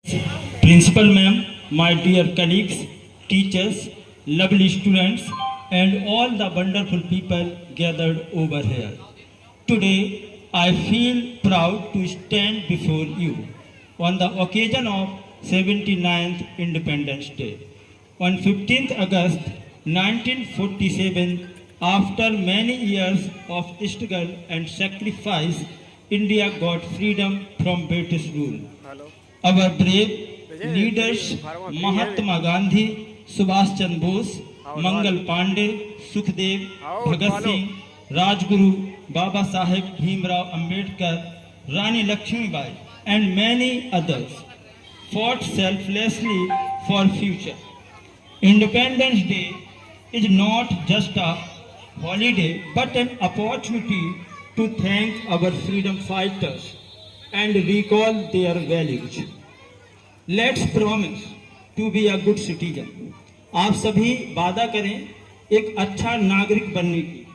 Principal ma'am, my dear colleagues, teachers, lovely students, and all the wonderful people gathered over here. Today, I feel proud to stand before you on the occasion of 79th Independence Day. On 15th August 1947, after many years of struggle and sacrifice, India got freedom from British rule. Our brave leaders Mahatma Gandhi, Subhash Chandra Bose, Mangal Pandey, Sukhdev, Bhagat Singh, Rajguru, Baba Saheb Bhimrao Ambedkar, Rani Lakshmibai and many others fought selflessly for future. Independence Day is not just a holiday but an opportunity to thank our freedom fighters and recall their values. Let's promise to be a good citizen. आप सभी वादा करें एक अच्छा नागरिक बनने की.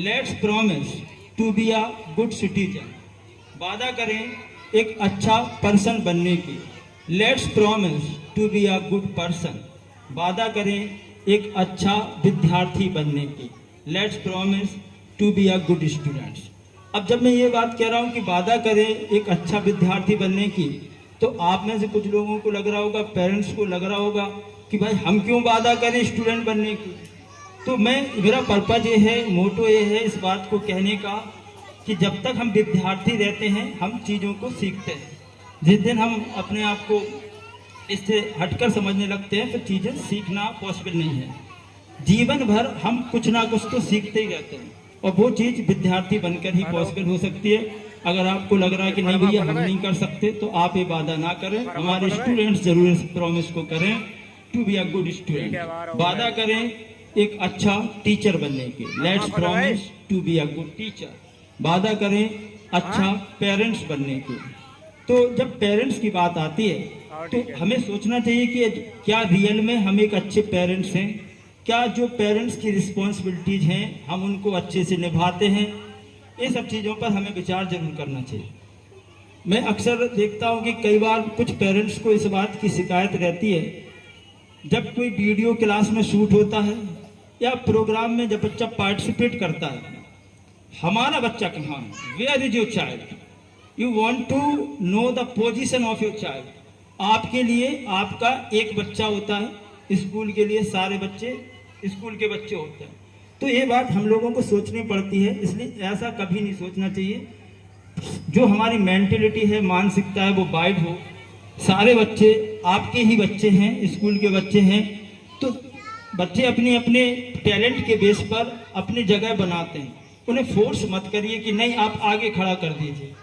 Let's promise to be a good citizen. वादा करें एक अच्छा पर्सन बनने की. Let's promise to be a good person. वादा करें एक अच्छा विद्यार्थी बनने की. Let's promise to be a good student. अब जब मैं ये बात कह रहा हूँ कि वादा करें एक अच्छा विद्यार्थी बनने की, तो आप में से कुछ लोगों को लग रहा होगा, पेरेंट्स को लग रहा होगा कि भाई हम क्यों वादा करें स्टूडेंट बनने की. तो मेरा पर्पज ये है, मोटो ये है इस बात को कहने का कि जब तक हम विद्यार्थी रहते हैं हम चीज़ों को सीखते हैं. जिस दिन हम अपने आप को इससे हटकर समझने लगते हैं तो चीज़ें सीखना पॉसिबल नहीं है. जीवन भर हम कुछ ना कुछ तो सीखते ही रहते हैं और वो चीज़ विद्यार्थी बनकर ही पॉसिबल हो सकती है. अगर आपको लग रहा है कि नहीं भैया हम नहीं कर सकते, तो आप ये वादा ना करें. हमारे स्टूडेंट्स जरूर इस प्रॉमिस को करें to be a good student. वादा करें एक अच्छा टीचर बनने के. Let's promise to be a good teacher. वादा करें अच्छा पेरेंट्स बनने के. तो जब पेरेंट्स की बात आती है तो हमें सोचना चाहिए कि क्या रियल में हम एक अच्छे पेरेंट्स हैं, क्या जो पेरेंट्स की रिस्पॉन्सिबिलिटीज हैं हम उनको अच्छे से निभाते हैं. ये सब चीज़ों पर हमें विचार जरूर करना चाहिए. मैं अक्सर देखता हूँ कि कई बार कुछ पेरेंट्स को इस बात की शिकायत रहती है, जब कोई वीडियो क्लास में शूट होता है या प्रोग्राम में जब बच्चा पार्टिसिपेट करता है, हमारा बच्चा कहाँ है, where is your child. You want to know the position of your child. आपके लिए आपका एक बच्चा होता है, स्कूल के लिए सारे बच्चे स्कूल के बच्चे होते हैं. तो ये बात हम लोगों को सोचनी पड़ती है. इसलिए ऐसा कभी नहीं सोचना चाहिए जो हमारी मेंटेलिटी है, मानसिकता है, वो वाइड हो. सारे बच्चे आपके ही बच्चे हैं, स्कूल के बच्चे हैं. तो बच्चे अपने अपने टैलेंट के बेस पर अपनी जगह बनाते हैं. उन्हें फोर्स मत करिए कि नहीं आप आगे खड़ा कर दीजिए.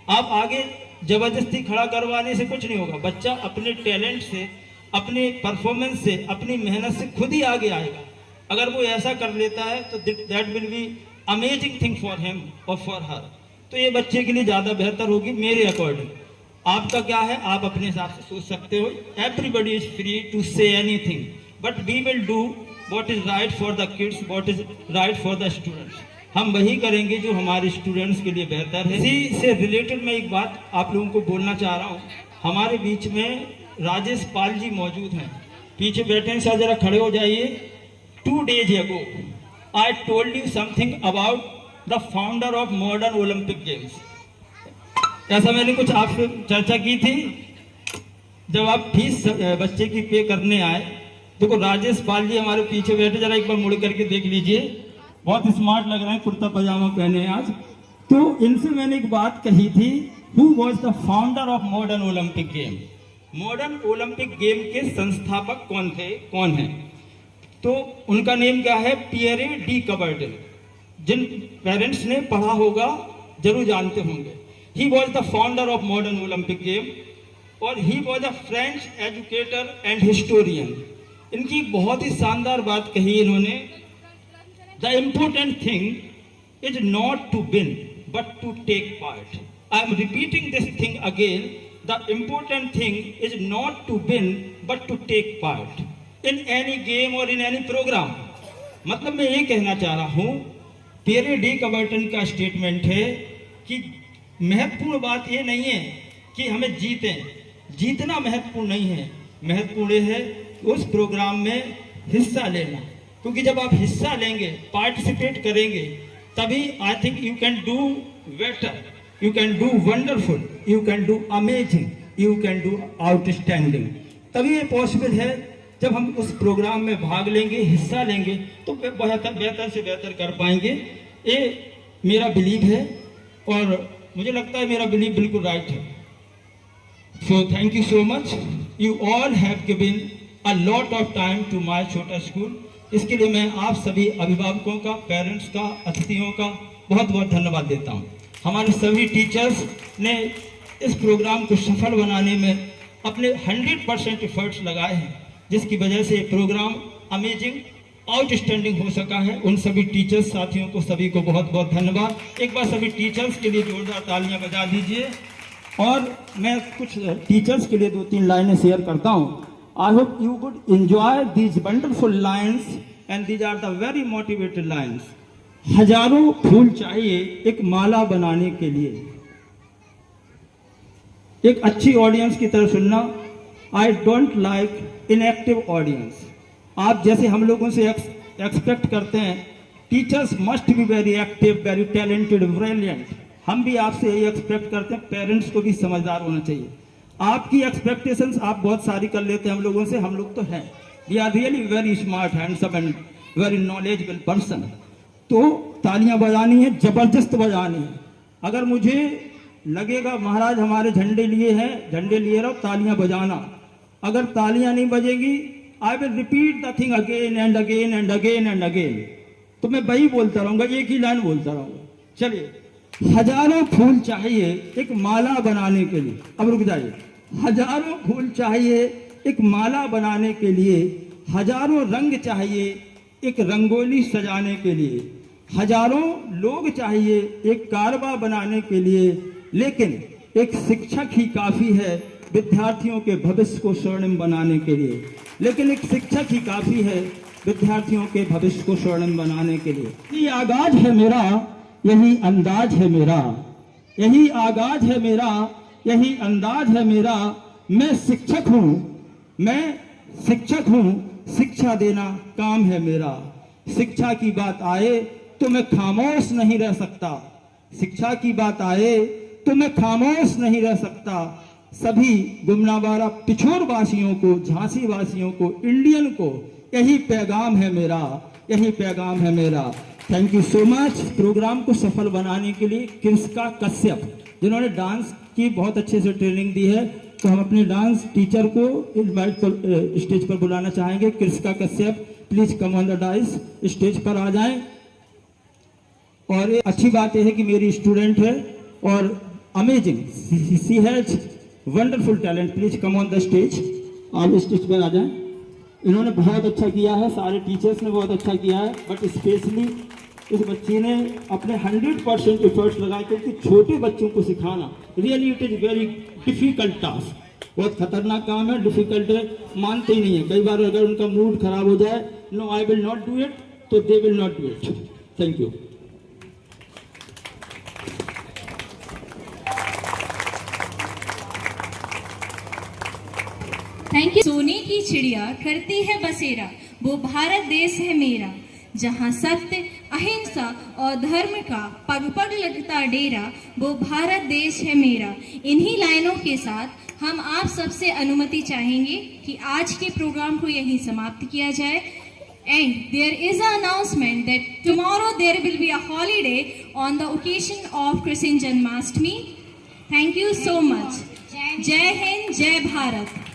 आप आगे जबरदस्ती खड़ा करवाने से कुछ नहीं होगा. बच्चा अपने टैलेंट से, अपने परफॉर्मेंस से, अपनी मेहनत से खुद ही आगे आएगा. अगर वो ऐसा कर लेता है तो that will be amazing thing for him और फॉर हर. तो ये बच्चे के लिए ज़्यादा बेहतर होगी मेरे अकॉर्डिंग. आपका क्या है, आप अपने हिसाब से सोच सकते हो. Everybody is free to say anything, but we will do what is right for the kids, what is right for the students. हम वही करेंगे जो हमारे स्टूडेंट्स के लिए बेहतर है. इसी से रिलेटेड मैं एक बात आप लोगों को बोलना चाह रहा हूँ. हमारे बीच में राजेश पाल जी मौजूद हैं, पीछे बैठे हैं. सर जरा खड़े हो जाइए. 2 days ago, I told you something about the founder of modern Olympic Games. ऐसा मैंने कुछ आपसे चर्चा की थी. जब आप फीस बच्चे की पे करने आए, देखो राजेश पाल जी हमारे पीछे बैठे, जरा एक बार मुड़ करके देख लीजिए. बहुत स्मार्ट लग रहे हैं, कुर्ता पजामा पहने हैं आज. तो इनसे मैंने एक बात कही थी, who was the founder of modern Olympic Game? Modern Olympic game के संस्थापक कौन थे, कौन है? तो उनका नेम क्या है, पियरे डी कबर्टन. जिन पेरेंट्स ने पढ़ा होगा जरूर जानते होंगे. He was the founder of modern Olympic game और he was a French educator and historian. इनकी बहुत ही शानदार बात कही इन्होंने, the important thing is not to win but to take part. I am repeating this thing again. The important thing is not to win but to take part in any game और in any programme. मतलब मैं ये कहना चाह रहा हूँ, Pierre de कबर्टन का statement है कि महत्वपूर्ण बात ये नहीं है कि हमें जीतें, जीतना महत्वपूर्ण नहीं है, महत्वपूर्ण है उस प्रोग्राम में हिस्सा लेना, क्योंकि जब आप हिस्सा लेंगे, पार्टिसिपेट करेंगे, तभी I think you can do better, you can do wonderful, you can do amazing, you can do outstanding. तभी ये पॉसिबल है जब हम उस प्रोग्राम में भाग लेंगे, हिस्सा लेंगे, तो बेहतर से बेहतर कर पाएंगे। ये मेरा बिलीव है और मुझे लगता है मेरा बिलीव बिल्कुल राइट है। So thank you so much, you all have given a lot of time to my छोटा स्कूल। इसके लिए मैं आप सभी अभिभावकों का, पेरेंट्स का, अतिथियों का बहुत बहुत धन्यवाद देता हूँ। हमारे सभी टीचर्स ने इस प्रोग्राम को सफल बनाने में अपने 100% एफर्ट्स लगाए हैं, जिसकी वजह से ये प्रोग्राम अमेजिंग, आउटस्टैंडिंग हो सका है। उन सभी टीचर्स साथियों को, सभी को बहुत बहुत धन्यवाद। एक बार सभी टीचर्स के लिए जोरदार तालियां बजा दीजिए। और मैं कुछ टीचर्स के लिए 2-3 लाइनें शेयर करता हूँ। I hope you would enjoy these wonderful lines and these are the very motivated lines. हजारों फूल चाहिए एक माला बनाने के लिए। एक अच्छी ऑडियंस की तरह सुनना। I don't like inactive audience. आप जैसे हम लोगों से एक्सपेक्ट करते हैं, teachers must be very active, very talented, brilliant. हम भी आपसे यही एक्सपेक्ट करते हैं। पेरेंट्स को भी समझदार होना चाहिए। आपकी एक्सपेक्टेशंस आप बहुत सारी कर लेते हैं हम लोगों से। हम लोग तो हैं, we are really very smart, handsome and very knowledgeable person. तो तालियां बजानी है, जबरदस्त बजानी है। अगर मुझे लगेगा महाराज हमारे झंडे लिए हैं, झंडे लिए रहो, तालियां बजाना। अगर तालियां नहीं बजेगी, I will repeat the thing again and again and again and again. तो मैं वही बोलता रहूंगा, एक ही लाइन बोलता रहूंगा। चलिए, हजारों फूल चाहिए एक माला बनाने के लिए। अब रुक जाइए। हजारों फूल चाहिए एक माला बनाने के लिए, हजारों रंग चाहिए एक रंगोली सजाने के लिए, हजारों लोग चाहिए एक कारवा बनाने के लिए, लेकिन एक शिक्षक ही काफी है विद्यार्थियों के भविष्य को स्वर्णिम बनाने के लिए। लेकिन एक शिक्षक ही काफी है विद्यार्थियों के भविष्य को स्वर्णिम बनाने के लिए। यही आगाज है मेरा, यही अंदाज है मेरा, यही आगाज है मेरा, यही अंदाज है मेरा। मैं शिक्षक हूँ, मैं शिक्षक हूँ, शिक्षा देना काम है मेरा। शिक्षा की बात आए तो मैं खामोश नहीं रह सकता, शिक्षा की बात आए तो मैं खामोश नहीं रह सकता। सभी गुमनावाड़ा पिछोर वासियों को, झांसी वासियों को, इंडियन को यही पैगाम है मेरा, यही पैगाम है मेरा। Thank you so much. Programme को सफल बनाने के लिए कृषिका कश्यप, जिन्होंने डांस की बहुत अच्छे से ट्रेनिंग दी है, तो हम अपने डांस टीचर को इनवाइट स्टेज पर बुलाना चाहेंगे। Krishika Kashyap, please come on the dais, stage पर आ जाएं। और अच्छी बात यह है कि मेरी स्टूडेंट है और amazing, she has wonderful talent. Please come on the stage, आप स्टेज पर आ जाएं। इन्होंने बहुत अच्छा किया है, सारे टीचर्स ने बहुत अच्छा किया है, बट स्पेशली इस बच्ची ने अपने 100% एफर्ट्स लगाए, क्योंकि छोटे बच्चों को सिखाना really it is very difficult task. बहुत खतरनाक काम है, डिफिकल्ट है, मानते ही नहीं है। कई बार अगर उनका मूड खराब हो जाए, no I will not do it, तो they will not do it. Thank you. Thank you. सोने की चिड़िया करती है बसेरा, वो भारत देश है मेरा, जहाँ सत्य, अहिंसा और धर्म का पग पग लगता डेरा, वो भारत देश है मेरा। इन्हीं लाइनों के साथ हम आप सबसे अनुमति चाहेंगे कि आज के प्रोग्राम को यहीं समाप्त किया जाए। And there is an announcement that tomorrow there will be a holiday on the occasion of Krishna Janmashtami. Thank you so much. Jai Hind, Jai Bharat.